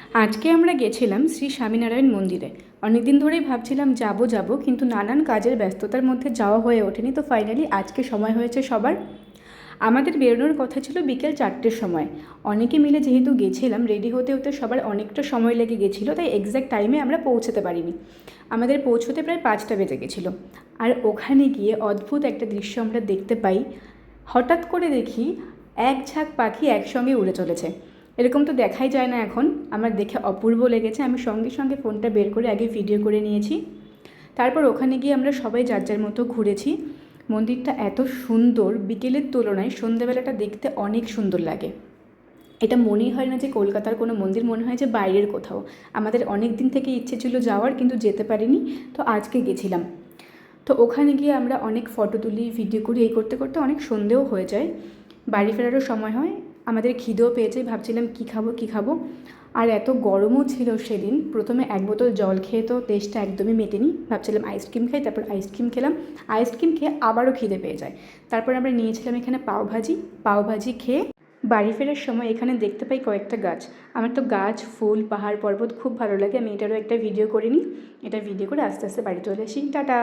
আজকে আমরা গেছিলাম শ্রী স্বামীনারায়ণ মন্দিরে। অনেক দিন ধরেই ভাবছিলাম যাব কিন্তু নানান কাজের ব্যস্ততার মধ্যে যাওয়া হয়ে ওঠেনি। তো ফাইনালি আজকে সময় হয়েছে সবার। আমাদের বেরোনোর কথা ছিল বিকেল 4টের সময়। অনেকে মিলে যেহেতু গেছিলাম, রেডি হতে হতে সবার অনেকটা সময় লেগে গেছিলো, তাই এক্স্যাক্ট টাইমে আমরা পৌঁছতে পারিনি। আমাদের পৌঁছতে প্রায় 5টা বেজে গেছিলো। আর ওখানে গিয়ে অদ্ভুত একটা দৃশ্য আমরা দেখতে পাই। হঠাৎ করে দেখি এক ঝাঁক পাখি একসঙ্গে উড়ে চলেছে। এরকম তো দেখাই যায় না এখন। আমার দেখে অপূর্ব লেগেছে। আমি সঙ্গে সঙ্গে ফোনটা বের করে আগে ভিডিও করে নিয়েছি। তারপর ওখানে গিয়ে আমরা সবাই যার যার মতো ঘুরেছি। মন্দিরটা এত সুন্দর, বিকেলের তুলনায় সন্ধ্যেবেলাটা দেখতে অনেক সুন্দর লাগে। এটা মনেই হয় না যে কলকাতার কোনো মন্দির, মনে হয় যে বাইরের কোথাও। আমাদের অনেক দিন থেকে ইচ্ছে ছিল যাওয়ার, কিন্তু যেতে পারিনি। তো আজকে গেছিলাম। তো ওখানে গিয়ে আমরা অনেক ফটো তুলি, ভিডিও করি। এই করতে করতে অনেক সন্ধেও হয়ে যায়, বাড়ি ফেরারও সময় হয়। আমাদের খিদেও পেয়েছে, ভাবছিলাম কী খাবো। আর এত গরমও ছিল সেদিন। প্রথমে এক বোতল জল খেয়ে তো তেষ্টা একদমই মেটেনি। ভাবছিলাম আইসক্রিম খাই, তারপর আইসক্রিম খেলাম। আইসক্রিম খেয়ে আবারও খিদে পেয়ে যায়। তারপর আমরা নিয়েছিলাম এখানে পাওভাজি খেয়ে বাড়ি ফেরার সময় এখানে দেখতে পাই কয়েকটা গাছ। আমার তো গাছ, ফুল, পাহাড়, পর্বত খুব ভালো লাগে। আমি এটারও একটা ভিডিও করে নিই। এটা ভিডিও করে আস্তে আস্তে বাড়ি চলে আসি। টাটা।